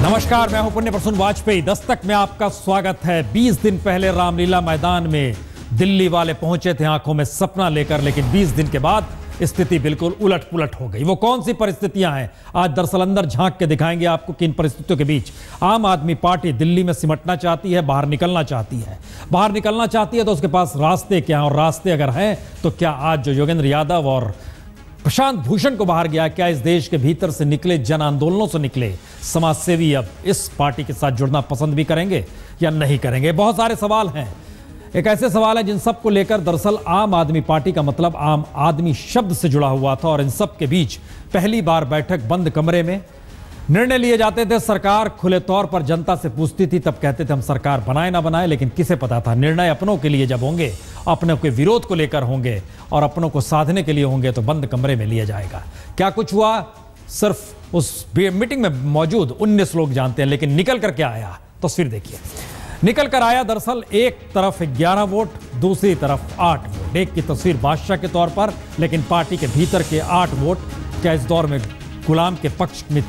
नमस्कार, मैं हूं पुण्य प्रसून वाजपेयी। दस्तक में आपका स्वागत है। 20 दिन पहले रामलीला मैदान में दिल्ली वाले पहुंचे थे आंखों में सपना लेकर, लेकिन 20 दिन के बाद स्थिति बिल्कुल उलट पुलट हो गई। वो कौन सी परिस्थितियां हैं, आज दरअसल अंदर झांक के दिखाएंगे आपको कि इन परिस्थितियों के बीच आम आदमी पार्टी दिल्ली में सिमटना चाहती है, बाहर निकलना चाहती है। बाहर निकलना चाहती है तो उसके पास रास्ते क्या हैं, और रास्ते अगर हैं तो क्या आज जो योगेंद्र यादव और प्रशांत भूषण को बाहर गया, क्या इस देश के भीतर से निकले जन आंदोलनों से निकले समाजसेवी अब इस पार्टी के साथ जुड़ना पसंद भी करेंगे या नहीं करेंगे? बहुत सारे सवाल हैं। एक ऐसे सवाल है जिन सब को लेकर दरअसल आम आदमी पार्टी का मतलब आम आदमी शब्द से जुड़ा हुआ था, और इन सब के बीच पहली बार बैठक बंद कमरे में निर्णय लिए जाते थे। सरकार खुले तौर पर जनता से पूछती थी, तब कहते थे हम सरकार बनाए ना बनाए, लेकिन किसे पता था निर्णय अपनों के लिए जब होंगे, अपनों के विरोध को लेकर होंगे और अपनों को साधने के लिए होंगे तो बंद कमरे में लिया जाएगा। क्या कुछ हुआ सिर्फ उस मीटिंग में मौजूद 19 लोग जानते हैं, लेकिन निकल कर क्या आया तस्वीर देखिए। निकल कर आया दरअसल एक तरफ 11 वोट, दूसरी तरफ 8 वोट। एक की तस्वीर बादशाह के तौर पर, लेकिन पार्टी के भीतर के 8 वोट क्या इस दौर में गुलाम के पक्ष में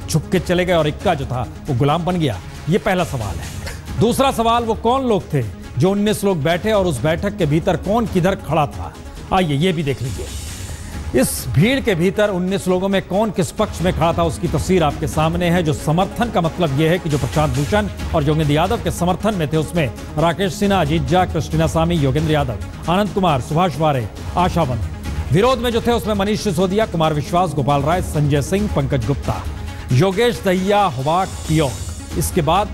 झुक के चले गए और इक्का जो था वो गुलाम बन गया? ये पहला सवाल है। दूसरा सवाल, वो कौन लोग थे जो 19 लोग बैठे और उस बैठक के भीतर कौन किधर खड़ा था? आइए ये भी देख लीजिए। इस भीड़ के भीतर 19 लोगों में कौन किस पक्ष में खड़ा था उसकी तस्वीर आपके सामने है। जो समर्थन का मतलब यह है कि जो प्रशांत भूषण और योगेंद्र यादव के समर्थन में थे उसमें राकेश सिन्हा, अजीत झा, क्रिस्टीना सामी, योगेंद्र यादव, आनंद कुमार, सुभाष वारे, आशा बंद। विरोध में जो थे उसमें मनीष सिसोदिया, कुमार विश्वास, गोपाल राय, संजय सिंह, पंकज गुप्ता, योगेश दहिया, हुबाक पियोक। इसके बाद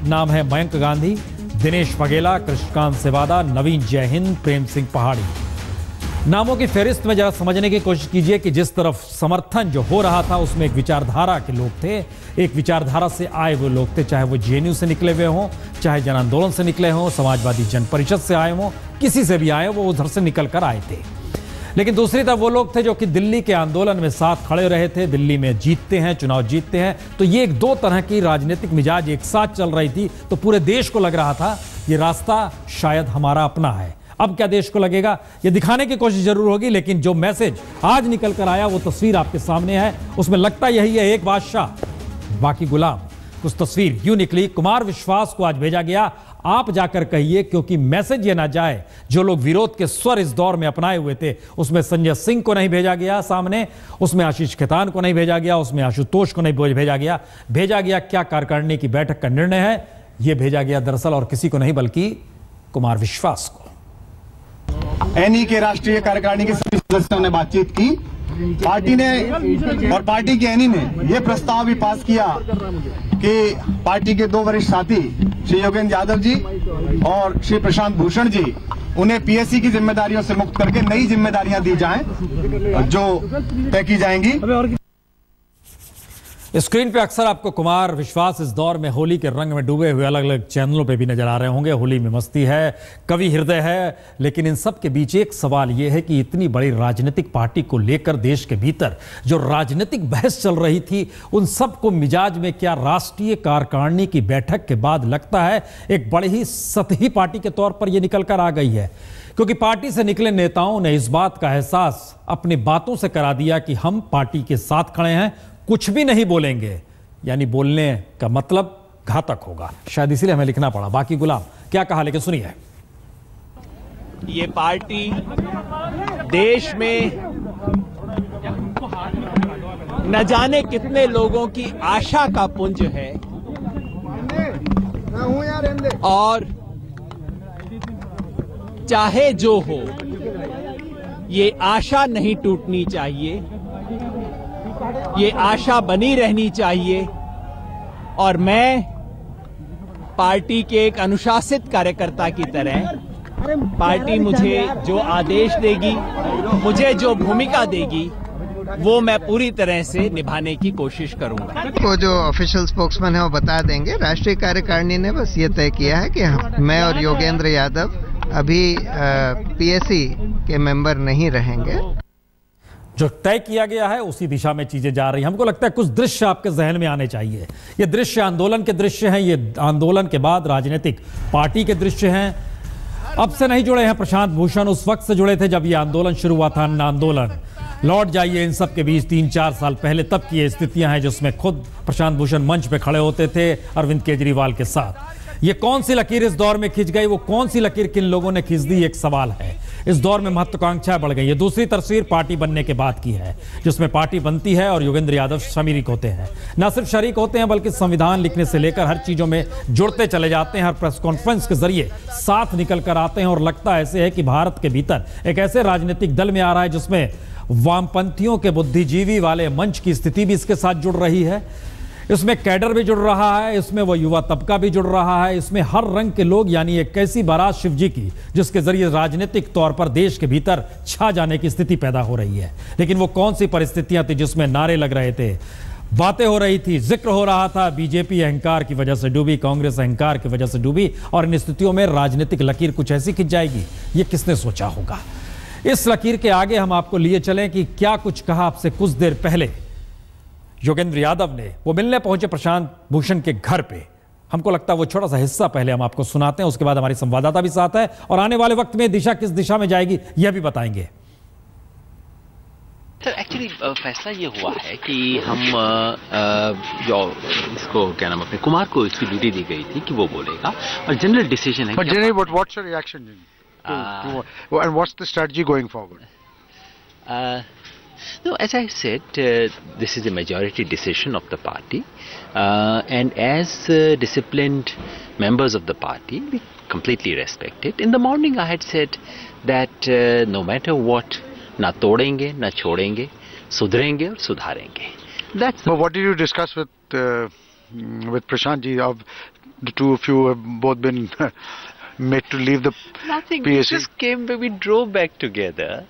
नाम है मयंक गांधी, दिनेश बघेला, कृष्णकांत सेवादा, नवीन जयहिंद, प्रेम सिंह पहाड़ी। नामों की फहरिस्त में जरा समझने की कोशिश कीजिए कि जिस तरफ समर्थन जो हो रहा था उसमें एक विचारधारा के लोग थे, एक विचारधारा से आए वो लोग थे, चाहे वो जेएनयू से निकले हुए हों, चाहे जन आंदोलन से निकले हों, समाजवादी जन परिषद से आए हों, किसी से भी आए, वो उधर से निकल कर आए थे। लेकिन दूसरी तरफ वो लोग थे जो कि दिल्ली के आंदोलन में साथ खड़े रहे थे। दिल्ली में जीतते हैं, चुनाव जीतते हैं, तो ये एक दो तरह की राजनीतिक मिजाज एक साथ चल रही थी। तो पूरे देश को लग रहा था ये रास्ता शायद हमारा अपना है। अब क्या देश को लगेगा, ये दिखाने की कोशिश जरूर होगी, लेकिन जो मैसेज आज निकल कर आया वो तस्वीर आपके सामने है। उसमें लगता यही है, एक बादशाह बाकी गुलाम। कुछ तस्वीर यूं निकली। कुमार विश्वास को आज भेजा गया, आप जाकर कहिए, क्योंकि मैसेज ये ना जाए जो लोग विरोध के स्वर इस दौर में अपनाए हुए थे। उसमें संजय सिंह को नहीं भेजा गया सामने, उसमें आशीष खेतान को नहीं भेजा गया, उसमें आशुतोष को नहीं भेजा गया। भेजा गया क्या कार्यकारिणी की बैठक का निर्णय है, यह भेजा गया दरअसल और किसी को नहीं बल्कि कुमार विश्वास को। एनई के राष्ट्रीय कार्यकारिणी के सभी सदस्यों ने बातचीत की। पार्टी ने और पार्टी के एनई ने यह प्रस्ताव भी पास किया कि पार्टी के 2 वरिष्ठ साथी श्री योगेंद्र यादव जी और श्री प्रशांत भूषण जी, उन्हें पीएससी की जिम्मेदारियों से मुक्त करके नई जिम्मेदारियां दी जाएं जो तय की जाएंगी। स्क्रीन पे अक्सर आपको कुमार विश्वास इस दौर में होली के रंग में डूबे हुए अलग अलग चैनलों पे भी नजर आ रहे होंगे। होली में मस्ती है, कवि हृदय है, लेकिन इन सब के बीच एक सवाल यह है कि इतनी बड़ी राजनीतिक पार्टी को लेकर देश के भीतर जो राजनीतिक बहस चल रही थी, उन सब को मिजाज में क्या राष्ट्रीय कार्यकारिणी की बैठक के बाद लगता है एक बड़ी ही सतही पार्टी के तौर पर यह निकल कर आ गई है। क्योंकि पार्टी से निकले नेताओं ने इस बात का एहसास अपनी बातों से करा दिया कि हम पार्टी के साथ खड़े हैं, कुछ भी नहीं बोलेंगे, यानी बोलने का मतलब घातक होगा। शायद इसीलिए हमें लिखना पड़ा बाकी गुलाम। क्या कहा, लेकिन सुनिए। ये पार्टी देश में न जाने कितने लोगों की आशा का पुंज है, और चाहे जो हो ये आशा नहीं टूटनी चाहिए, ये आशा बनी रहनी चाहिए। और मैं पार्टी के एक अनुशासित कार्यकर्ता की तरह पार्टी मुझे जो आदेश देगी, मुझे जो भूमिका देगी, वो मैं पूरी तरह से निभाने की कोशिश करूंगा। वो जो ऑफिशियल स्पोक्समैन है वो बता देंगे। राष्ट्रीय कार्यकारिणी ने बस ये तय किया है कि मैं और योगेंद्र यादव अभी पीएससी के मेंबर नहीं रहेंगे। जो तय किया गया है उसी दिशा में चीजें जा रही हैं। हमको लगता है कुछ दृश्य आपके जहन में आने चाहिए। ये दृश्य आंदोलन के दृश्य हैं, ये आंदोलन के बाद राजनीतिक पार्टी के दृश्य हैं। अब से नहीं जुड़े हैं प्रशांत भूषण, उस वक्त से जुड़े थे जब ये आंदोलन शुरू हुआ था, अन्ना आंदोलन। लौट जाइए इन सब के बीच 3-4 साल पहले तब की ये स्थितियां हैं जिसमें खुद प्रशांत भूषण मंच पे खड़े होते थे अरविंद केजरीवाल के साथ। ये कौन सी लकीर इस दौर में खिंच गई, वो कौन सी लकीर किन लोगों ने खींच दी, एक सवाल है। इस दौर में महत्वाकांक्षा बढ़ गई। ये दूसरी तस्वीर पार्टी बनने के बाद की है, जिसमें पार्टी बनती है और योगेंद्र यादव शरीक होते हैं। न सिर्फ शरीक होते हैं बल्कि संविधान लिखने से लेकर हर चीजों में जुड़ते चले जाते हैं। हर प्रेस कॉन्फ्रेंस के जरिए साथ निकल कर आते हैं और लगता ऐसे है कि भारत के भीतर एक ऐसे राजनीतिक दल में आ रहा है जिसमें वामपंथियों के बुद्धिजीवी वाले मंच की स्थिति भी इसके साथ जुड़ रही है। इसमें कैडर भी जुड़ रहा है, इसमें वो युवा तबका भी जुड़ रहा है, इसमें हर रंग के लोग, यानी एक कैसी बारात शिव जी की जिसके जरिए राजनीतिक तौर पर देश के भीतर छा जाने की स्थिति पैदा हो रही है। लेकिन वो कौन सी परिस्थितियां थी जिसमें नारे लग रहे थे, बातें हो रही थी, जिक्र हो रहा था, बीजेपी अहंकार की वजह से डूबी, कांग्रेस अहंकार की वजह से डूबी, और इन स्थितियों में राजनीतिक लकीर कुछ ऐसी खिंच जाएगी, ये किसने सोचा होगा। इस लकीर के आगे हम आपको लिए चलें कि क्या कुछ कहा आपसे कुछ देर पहले योगेंद्र यादव ने। वो मिलने पहुंचे प्रशांत भूषण के घर पे। हमको लगता है वो छोटा सा हिस्सा पहले हम आपको सुनाते हैं, उसके बाद हमारी संवाददाता भी साथ है और आने वाले वक्त में दिशा किस दिशा में जाएगी यह भी बताएंगे। सर एक्चुअली फैसला ये हुआ है कि हम जो इसको क्या नाम अपने कुमार को इसकी ड्यूटी दी गई थी कि वो बोलेगा और जनरल डिसीजन है। But generally, what's your reaction? And what's the strategy going forward? No, as I said, this is a majority decision of the party, and as disciplined members of the party, we completely respect it. In the morning, I had said that no matter what, ना तोड़ेंगे, ना छोड़ेंगे, सुधरेंगे और सुधारेंगे. That's. But what did you discuss with Prashant ji? The two of you have both been made to leave the Nothing. PSC. We just came, we drove back together.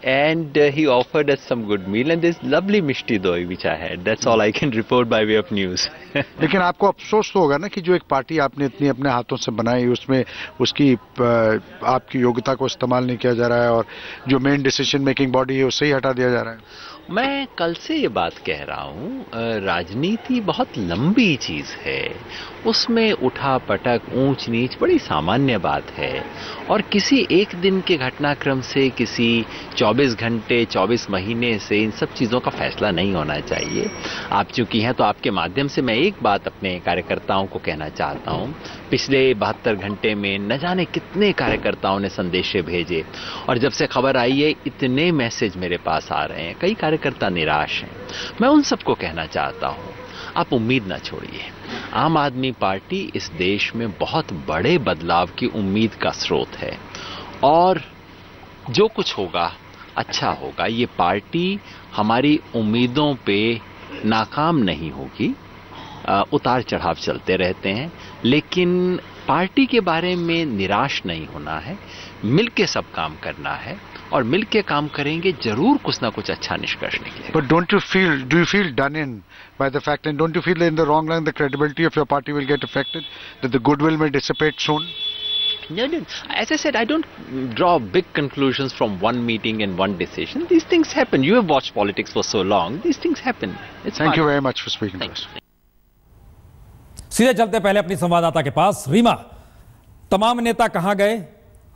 And he offered us some good meal and this lovely mishti doi which I had. That's all I can report by way of news. लेकिन आपको अफसोस तो होगा ना कि जो एक party आपने इतनी अपने हाथों से बनाई उसमें उसकी आपकी योग्यता को इस्तेमाल नहीं किया जा रहा है और जो मेन डिसीजन मेकिंग बॉडी है उससे ही हटा दिया जा रहा है। मैं कल से ये बात कह रहा हूँ, राजनीति बहुत लंबी चीज है, उसमें उठा पटक ऊंच नीच बड़ी सामान्य बात है और किसी एक दिन के घटनाक्रम से, किसी 24 घंटे 24 महीने से इन सब चीज़ों का फैसला नहीं होना चाहिए। आप चूंकि हैं तो आपके माध्यम से मैं एक बात अपने कार्यकर्ताओं को कहना चाहता हूँ। पिछले 72 घंटे में न जाने कितने कार्यकर्ताओं ने संदेशे भेजे और जब से खबर आई है इतने मैसेज मेरे पास आ रहे हैं, कई कार्यकर्ता निराश हैं। मैं उन सबको कहना चाहता हूँ, आप उम्मीद ना छोड़िए। आम आदमी पार्टी इस देश में बहुत बड़े बदलाव की उम्मीद का स्रोत है और जो कुछ होगा अच्छा होगा। ये पार्टी हमारी उम्मीदों पे नाकाम नहीं होगी, उतार चढ़ाव चलते रहते हैं, लेकिन पार्टी के बारे में निराश नहीं होना है, मिलके सब काम करना है और मिलके काम करेंगे जरूर कुछ ना कुछ अच्छा निष्कर्ष निकलेगा। But do you feel done in by the fact, and don't you feel that in the wrong line the credibility of your party will get affected, that the goodwill may dissipate soon? No. As I said, I don't draw big conclusions from one meeting and one decision. These things happen. You have watched politics for so long. These things happen. Thank you very much for speaking to us. सीधे चलते पहले अपनी संवाददाता के पास। रीमा, तमाम नेता कहां गए,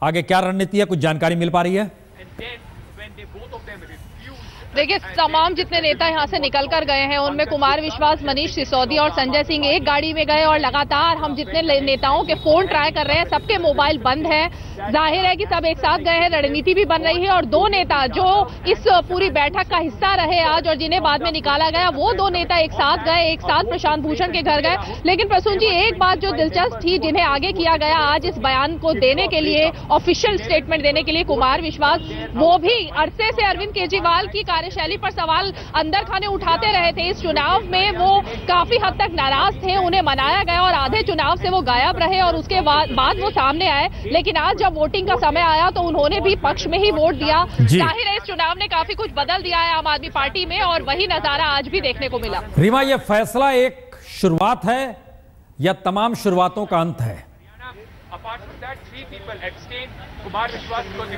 आगे क्या रणनीति है, कुछ जानकारी मिल पा रही है? देखिए, तमाम जितने नेता यहां से निकल कर गए हैं उनमें कुमार विश्वास, मनीष सिसोदिया और संजय सिंह एक गाड़ी में गए और लगातार हम जितने नेताओं के फोन ट्राई कर रहे हैं सबके मोबाइल बंद है। जाहिर है कि सब एक साथ गए हैं, रणनीति भी बन रही है और दो नेता जो इस पूरी बैठक का हिस्सा रहे आज और जिन्हें बाद में निकाला गया, वो दो नेता एक साथ गए, एक साथ प्रशांत भूषण के घर गए। लेकिन प्रसून जी, एक बात जो दिलचस्प थी, जिन्हें आगे किया गया आज इस बयान को देने के लिए, ऑफिशियल स्टेटमेंट देने के लिए, कुमार विश्वास, वो भी अरसे से अरविंद केजरीवाल की कार्यशैली पर सवाल अंदर खाने उठाते रहे थे। इस चुनाव में वो काफी हद तक नाराज थे, उन्हें मनाया गया और आधे चुनाव से वो गायब रहे और उसके बाद वो सामने आए। लेकिन आज जब वोटिंग का समय आया तो उन्होंने भी पक्ष में ही वोट दिया। जाहिर है इस चुनाव ने काफी कुछ बदल दिया है आम आदमी पार्टी में और वही नजारा आज भी देखने को मिला। रीमा, यह फैसला एक शुरुआत है या तमाम शुरुआतों का अंत है?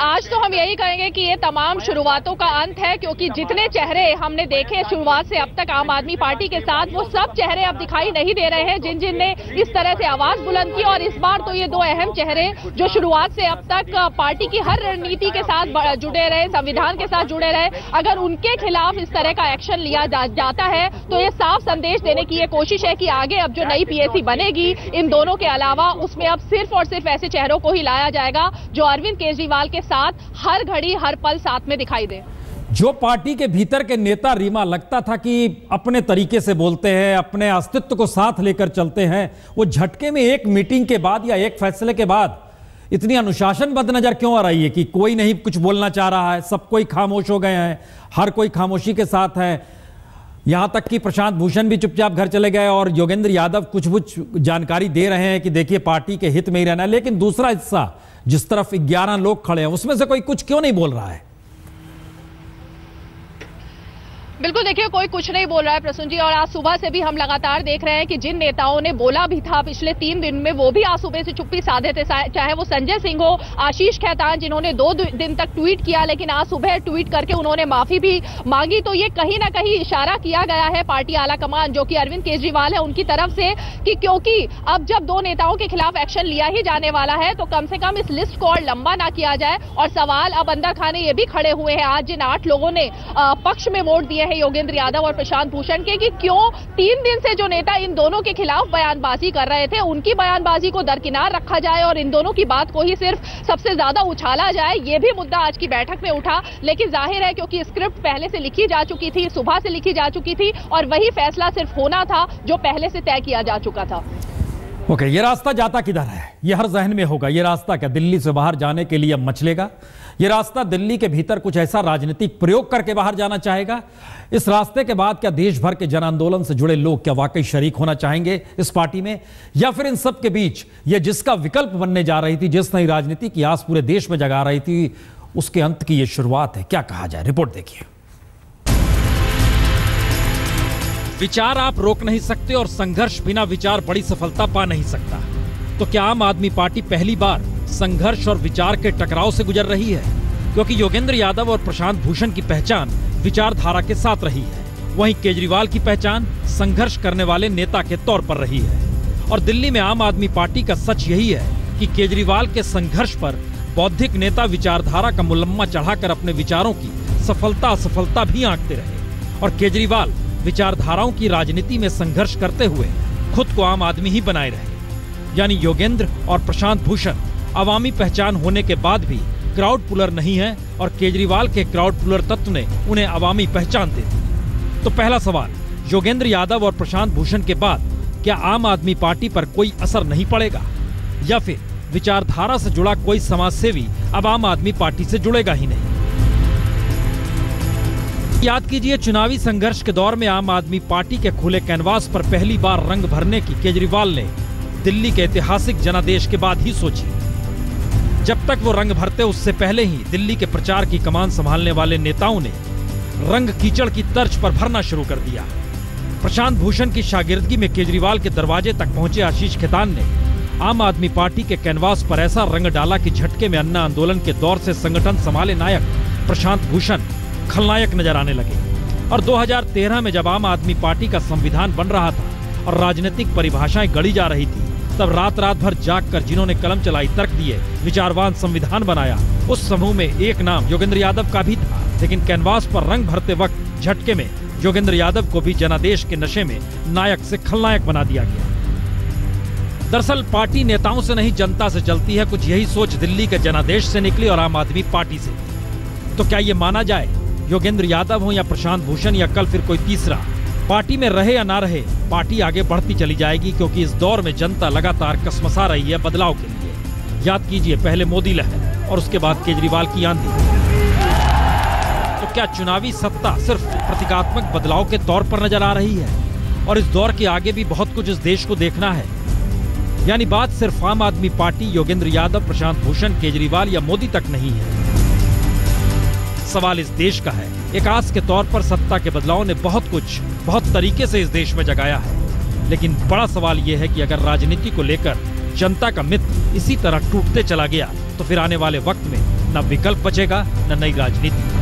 आज तो हम यही कहेंगे कि ये तमाम शुरुआतों का अंत है, क्योंकि जितने चेहरे हमने देखे शुरुआत से अब तक आम आदमी पार्टी के साथ, वो सब चेहरे अब दिखाई नहीं दे रहे हैं जिन जिन ने इस तरह से आवाज बुलंद की। और इस बार तो ये दो अहम चेहरे जो शुरुआत से अब तक पार्टी की हर रणनीति के साथ जुड़े रहे, संविधान के साथ जुड़े रहे, अगर उनके खिलाफ इस तरह का एक्शन लिया जाता है तो ये साफ संदेश देने की ये कोशिश है कि आगे अब जो नई पीएसी बनेगी इन दोनों के अलावा उसमें अब सिर्फ और सिर्फ ऐसे चेहरों को ही लाया जाएगा जो अरविंद केजरीवाल के साथ हर घड़ी हर पल साथ में दिखाई दे। जो पार्टी के भीतर के नेता रीमा लगता था कि अपने तरीके से बोलते हैं, अपने अस्तित्व को साथ लेकर चलते हैं, वो झटके में एक मीटिंग के बाद या एक फैसले के बाद इतनी अनुशासनबद्ध नजर क्यों आ रही है कि कोई नहीं कुछ बोलना चाह रहा है, सब कोई खामोश हो गए हैं, हर कोई खामोशी के साथ है। यहां तक कि प्रशांत भूषण भी चुपचाप घर चले गए और योगेंद्र यादव कुछ जानकारी दे रहे हैं कि देखिए पार्टी के हित में ही रहना है, लेकिन दूसरा हिस्सा जिस तरफ 11 लोग खड़े हैं उसमें से कोई कुछ क्यों नहीं बोल रहा है? बिल्कुल, देखिए कोई कुछ नहीं बोल रहा है प्रसून जी, और आज सुबह से भी हम लगातार देख रहे हैं कि जिन नेताओं ने बोला भी था पिछले 3 दिन में वो भी आज सुबह से चुप्पी साधे थे, चाहे वो संजय सिंह हो, आशीष खेतान जिन्होंने 2 दिन तक ट्वीट किया लेकिन आज सुबह ट्वीट करके उन्होंने माफी भी मांगी। तो ये कहीं ना कहीं इशारा किया गया है पार्टी आलाकमान जो कि अरविंद केजरीवाल है उनकी तरफ से कि क्योंकि अब जब 2 नेताओं के खिलाफ एक्शन लिया ही जाने वाला है तो कम से कम इस लिस्ट को और लंबा ना किया जाए। और सवाल अब अंदर खाने ये भी खड़े हुए हैं आज जिन 8 लोगों ने पक्ष में वोट दिए है योगेंद्र यादव और प्रशांत भूषण के, कि क्यों 3 दिन से जो नेता इन दोनों के खिलाफ बयानबाजी कर रहे थे उनकी बयानबाजी को दरकिनार रखा जाए और इन दोनों की बात को ही सिर्फ सबसे ज्यादा उछाला जाए। ये भी मुद्दा आज की बैठक में उठा, लेकिन जाहिर है क्योंकि स्क्रिप्ट पहले से लिखी जा चुकी थी, सुबह से लिखी जा चुकी थी और वही फैसला सिर्फ होना था जो पहले से तय किया जा चुका था। ओके, ये रास्ता जाता किधर है ये हर जहन में होगा। ये रास्ता क्या दिल्ली से बाहर जाने के लिए अब मचलेगा? ये रास्ता दिल्ली के भीतर कुछ ऐसा राजनीतिक प्रयोग करके बाहर जाना चाहेगा? इस रास्ते के बाद क्या देश भर के जन आंदोलन से जुड़े लोग क्या वाकई शरीक होना चाहेंगे इस पार्टी में, या फिर इन सब के बीच ये जिसका विकल्प बनने जा रही थी, जिस नई राजनीति की आस पूरे देश में जगा रही थी, उसके अंत की ये शुरुआत है? क्या कहा जाए, रिपोर्ट देखिए। विचार आप रोक नहीं सकते और संघर्ष बिना विचार बड़ी सफलता पा नहीं सकता। तो क्या आम आदमी पार्टी पहली बार संघर्ष और विचार के टकराव से गुजर रही है? क्योंकि योगेंद्र यादव और प्रशांत भूषण की पहचान विचारधारा के साथ रही है, वहीं केजरीवाल की पहचान संघर्ष करने वाले नेता के तौर पर रही है। और दिल्ली में आम आदमी पार्टी का सच यही है कि केजरीवाल के संघर्ष पर बौद्धिक नेता विचारधारा का मुलम्मा चढ़ाकर अपने विचारों की सफलता असफलता भी आंकते रहे और केजरीवाल विचारधाराओं की राजनीति में संघर्ष करते हुए खुद को आम आदमी ही बनाए रहे। यानी योगेंद्र और प्रशांत भूषण अवामी पहचान होने के बाद भी क्राउड पुलर नहीं है और केजरीवाल के क्राउड पुलर तत्व ने उन्हें अवामी पहचान दे दी। तो पहला सवाल, योगेंद्र यादव और प्रशांत भूषण के बाद क्या आम आदमी पार्टी पर कोई असर नहीं पड़ेगा, या फिर विचारधारा से जुड़ा कोई समाजसेवी अब आम आदमी पार्टी से जुड़ेगा ही नहीं? याद कीजिए, चुनावी संघर्ष के दौर में आम आदमी पार्टी के खुले कैनवास पर पहली बार रंग भरने की केजरीवाल ने दिल्ली के ऐतिहासिक जनादेश के बाद ही सोची। जब तक वो रंग भरते उससे पहले ही दिल्ली के प्रचार की कमान संभालने वाले नेताओं ने रंग कीचड़ की तर्ज पर भरना शुरू कर दिया। प्रशांत भूषण की शागिर्दगी में केजरीवाल के दरवाजे तक पहुंचे आशीष खेतान ने आम आदमी पार्टी के कैनवास पर ऐसा रंग डाला कि झटके में अन्ना आंदोलन के दौर से संगठन संभाले नायक प्रशांत भूषण खलनायक नजर आने लगे। और 2013 में जब आम आदमी पार्टी का संविधान बन रहा था और राजनीतिक परिभाषाएं गढ़ी जा रही थी, तब रात रात भर जाग कर जिन्होंने कलम चलाई, तर्क दिए, विचारवान संविधान बनाया, उस समूह में एक नाम योगेंद्र यादव का भी था। लेकिन कैनवास पर रंग भरते वक्त झटके में योगेंद्र यादव को भी जनादेश के नशे में नायक से खलनायक बना दिया गया। दरअसल पार्टी नेताओं से नहीं जनता से चलती है, कुछ यही सोच दिल्ली के जनादेश से निकली और आम आदमी पार्टी से। तो क्या ये माना जाए योगेंद्र यादव हो या प्रशांत भूषण या कल फिर कोई तीसरा, पार्टी में रहे या ना रहे, पार्टी आगे बढ़ती चली जाएगी, क्योंकि इस दौर में जनता लगातार कसमसा रही है बदलाव के लिए। याद कीजिए, पहले मोदी लहर और उसके बाद केजरीवाल की आंधी। तो क्या चुनावी सत्ता सिर्फ प्रतीकात्मक बदलाव के तौर पर नजर आ रही है और इस दौर के आगे भी बहुत कुछ इस देश को देखना है? यानी बात सिर्फ आम आदमी पार्टी, योगेंद्र यादव, प्रशांत भूषण, केजरीवाल या मोदी तक नहीं है। सवाल इस देश का है। एक आस के तौर पर सत्ता के बदलाव ने बहुत तरीके से इस देश में जगाया है, लेकिन बड़ा सवाल यह है कि अगर राजनीति को लेकर जनता का मित्र इसी तरह टूटते चला गया तो फिर आने वाले वक्त में न विकल्प बचेगा न नई राजनीति।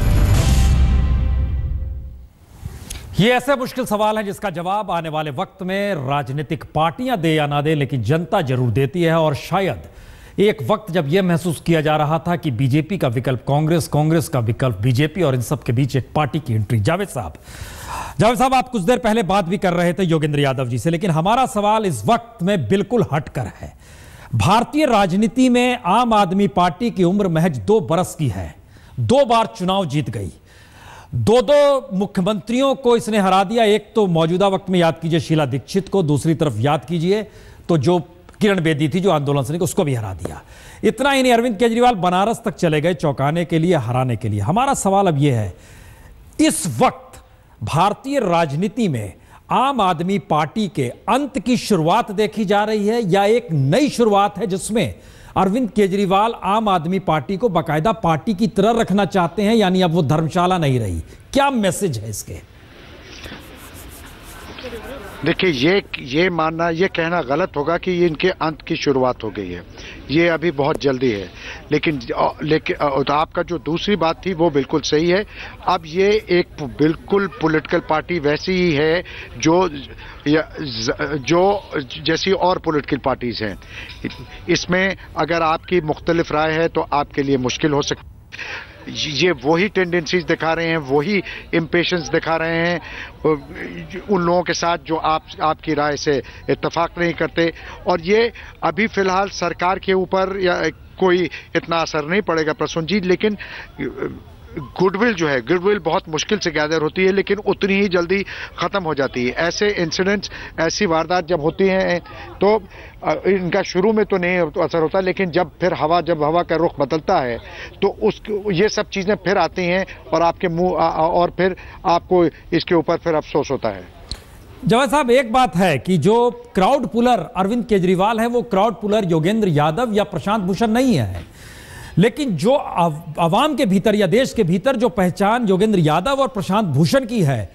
ये ऐसे मुश्किल सवाल है जिसका जवाब आने वाले वक्त में राजनीतिक पार्टियां दे या ना दे, लेकिन जनता जरूर देती है। और शायद एक वक्त जब यह महसूस किया जा रहा था कि बीजेपी का विकल्प कांग्रेस, कांग्रेस का विकल्प बीजेपी और इन सब के बीच एक पार्टी की एंट्री। जावेद साहब आप कुछ देर पहले बात भी कर रहे थे योगेंद्र यादव जी से, लेकिन हमारा सवाल इस वक्त में बिल्कुल हटकर है। भारतीय राजनीति में आम आदमी पार्टी की उम्र महज 2 बरस की है, 2 बार चुनाव जीत गई, 2 मुख्यमंत्रियों को इसने हरा दिया। एक तो मौजूदा वक्त में याद कीजिए शीला दीक्षित को, दूसरी तरफ याद कीजिए तो जो किरण बेदी थी जो आंदोलन से निकली उसको भी हरा दिया। इतना ही नहीं, अरविंद केजरीवाल बनारस तक चले गए चौंकाने के लिए, हराने के लिए। हमारा सवाल अब यह है, इस वक्त भारतीय राजनीति में आम आदमी पार्टी के अंत की शुरुआत देखी जा रही है या एक नई शुरुआत है जिसमें अरविंद केजरीवाल आम आदमी पार्टी को बाकायदा पार्टी की तरह रखना चाहते हैं, यानी अब वो धर्मशाला नहीं रही? क्या मैसेज है इसके? देखिए, ये मानना, ये कहना गलत होगा कि ये इनके अंत की शुरुआत हो गई है। ये अभी बहुत जल्दी है। लेकिन आपका जो दूसरी बात थी वो बिल्कुल सही है। अब ये एक बिल्कुल पॉलिटिकल पार्टी वैसी ही है जो जैसी और पॉलिटिकल पार्टीज हैं। इसमें अगर आपकी मुख्तलिफ राय है तो आपके लिए मुश्किल हो सकती है। ये वही टेंडेंसीज दिखा रहे हैं, वही इम्पेशंस दिखा रहे हैं उन लोगों के साथ जो आपकी राय से इत्तेफाक नहीं करते। और ये अभी फिलहाल सरकार के ऊपर या कोई इतना असर नहीं पड़ेगा प्रसून जी, लेकिन गुडविल जो है, गुडविल बहुत मुश्किल से गैदर होती है लेकिन उतनी ही जल्दी ख़त्म हो जाती है। ऐसे इंसिडेंट्स, ऐसी वारदात जब होती हैं तो इनका शुरू में तो नहीं असर होता, लेकिन जब हवा का रुख बदलता है तो ये सब चीज़ें फिर आती हैं और आपके मुंह और फिर आपको इसके ऊपर फिर अफसोस होता है। जवाद साहब, एक बात है कि जो क्राउड पुलर अरविंद केजरीवाल है वो क्राउड पुलर योगेंद्र यादव या प्रशांत भूषण नहीं है, लेकिन जो आवाम के भीतर या देश के भीतर जो पहचान योगेंद्र यादव और प्रशांत भूषण की है,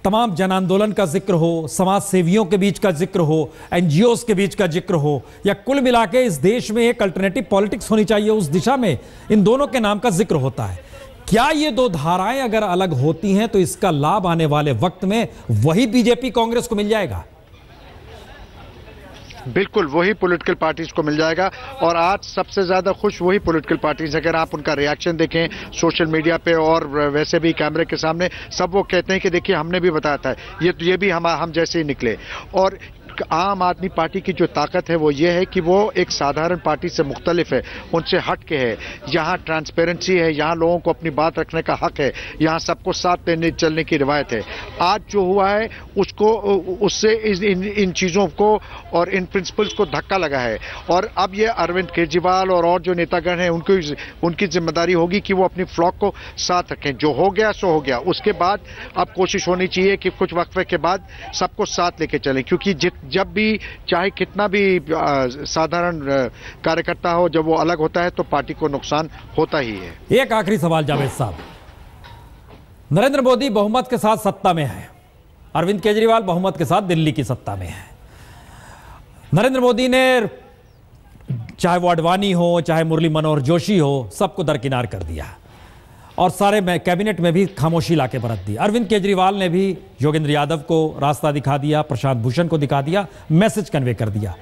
तमाम जन आंदोलन का जिक्र हो, समाज सेवियों के बीच का जिक्र हो, एनजीओस के बीच का जिक्र हो, या कुल मिला के इस देश में एक अल्टरनेटिव पॉलिटिक्स होनी चाहिए, उस दिशा में इन दोनों के नाम का जिक्र होता है। क्या ये 2 धाराएं अगर अलग होती हैं तो इसका लाभ आने वाले वक्त में वही बीजेपी कांग्रेस को मिल जाएगा? बिल्कुल वही पॉलिटिकल पार्टीज को मिल जाएगा। और आज सबसे ज़्यादा खुश वही पॉलिटिकल पार्टीज, अगर आप उनका रिएक्शन देखें सोशल मीडिया पे और वैसे भी कैमरे के सामने, सब वो कहते हैं कि देखिए हमने भी बताया था, ये भी हम जैसे ही निकले। और आम आदमी पार्टी की जो ताकत है वो ये है कि वो एक साधारण पार्टी से मुख्तलिफ है, उनसे हट के है। यहाँ ट्रांसपेरेंसी है, यहाँ लोगों को अपनी बात रखने का हक है, यहाँ सबको साथ लेने चलने की रिवायत है। आज जो हुआ है उससे इन चीज़ों को और इन प्रिंसिपल्स को धक्का लगा है। और अब ये अरविंद केजरीवाल और जो नेतागण हैं उनकी जिम्मेदारी होगी कि वो अपनी फ्लॉक को साथ रखें। जो हो गया सो हो गया, उसके बाद अब कोशिश होनी चाहिए कि कुछ वक्फे के बाद सबको साथ लेके चलें, क्योंकि जब भी चाहे कितना भी साधारण कार्यकर्ता हो, जब वो अलग होता है तो पार्टी को नुकसान होता ही है। एक आखिरी सवाल जावेद साहब, नरेंद्र मोदी बहुमत के साथ सत्ता में है, अरविंद केजरीवाल बहुमत के साथ दिल्ली की सत्ता में है। नरेंद्र मोदी ने चाहे वो अडवाणी हो, चाहे मुरली मनोहर जोशी हो, सबको दरकिनार कर दिया और सारे कैबिनेट में भी खामोशी लाके बरत दी। अरविंद केजरीवाल ने भी योगेंद्र यादव को रास्ता दिखा दिया, प्रशांत भूषण को दिखा दिया, मैसेज कन्वे कर दिया।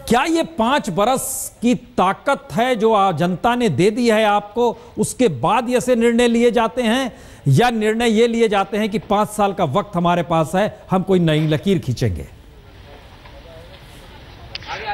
क्या ये 5 बरस की ताकत है जो जनता ने दे दी है आपको, उसके बाद ऐसे निर्णय लिए जाते हैं, या निर्णय ये लिए जाते हैं कि 5 साल का वक्त हमारे पास है, हम कोई नई लकीर खींचेंगे?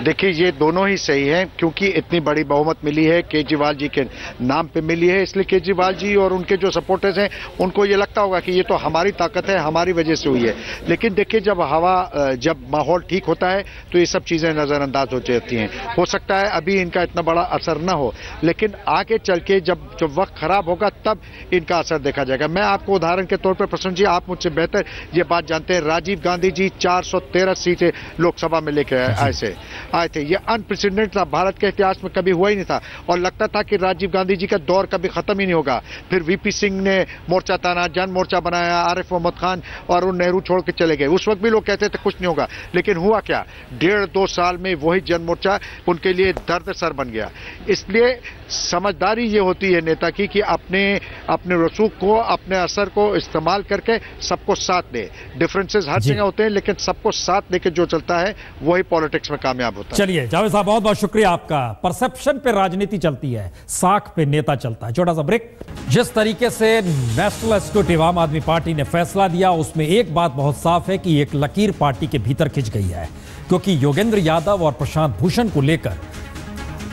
देखिए, ये दोनों ही सही हैं, क्योंकि इतनी बड़ी बहुमत मिली है केजरीवाल जी के नाम पे मिली है, इसलिए केजरीवाल जी और उनके जो सपोर्टर्स हैं उनको ये लगता होगा कि ये तो हमारी ताकत है, हमारी वजह से हुई है। लेकिन देखिए, जब माहौल ठीक होता है तो ये सब चीज़ें नज़रअंदाज हो जाती हैं। हो सकता है अभी इनका इतना बड़ा असर ना हो, लेकिन आगे चल के जब वक्त खराब होगा तब इनका असर देखा जाएगा। मैं आपको उदाहरण के तौर पर, प्रसून जी आप मुझसे बेहतर ये बात जानते हैं, राजीव गांधी जी 413 सीटें लोकसभा में लेकर आए थे। आए थे। ये अनप्रेसिडेंट था, भारत के इतिहास में कभी हुआ ही नहीं था और लगता था कि राजीव गांधी जी का दौर कभी खत्म ही नहीं होगा। फिर वीपी सिंह ने मोर्चा ताना, जन मोर्चा बनाया, आरिफ मोहम्मद खान और उन नेहरू छोड़ के चले गए। उस वक्त भी लोग कहते थे कुछ नहीं होगा, लेकिन हुआ क्या, 1.5-2 साल में वही जन मोर्चा उनके लिए दर्द सर बन गया। इसलिए समझदारी ये होती है नेता की कि अपने रसूख को, अपने असर को इस्तेमाल करके सबको साथ दे। डिफरेंसेस हर जगह होते हैं, लेकिन सबको साथ लेके जो चलता है वही पॉलिटिक्स में कामयाब होता है। चलिए जावेद साहब, बहुत बहुत शुक्रिया आपका। परसेप्शन पे राजनीति चलती है, साख पे नेता चलता है। छोटा सा ब्रेक। जिस तरीके से नेशनल एग्जीक्यूटिव आम आदमी पार्टी ने फैसला दिया, उसमें एक बात बहुत साफ है कि एक लकीर पार्टी के भीतर खिंच गई है, क्योंकि योगेंद्र यादव और प्रशांत भूषण को लेकर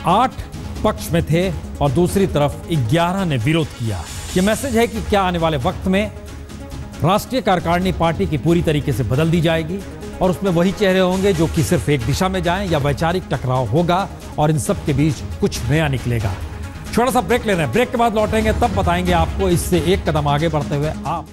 8 पक्ष में थे और दूसरी तरफ 11 ने विरोध किया। यह मैसेज है कि क्या आने वाले वक्त में राष्ट्रीय कार्यकारिणी पार्टी की पूरी तरीके से बदल दी जाएगी और उसमें वही चेहरे होंगे जो कि सिर्फ एक दिशा में जाएं, या वैचारिक टकराव होगा और इन सब के बीच कुछ नया निकलेगा। छोटा सा ब्रेक ले रहे हैं, ब्रेक के बाद लौटेंगे, तब बताएंगे आपको। इससे एक कदम आगे बढ़ते हुए आप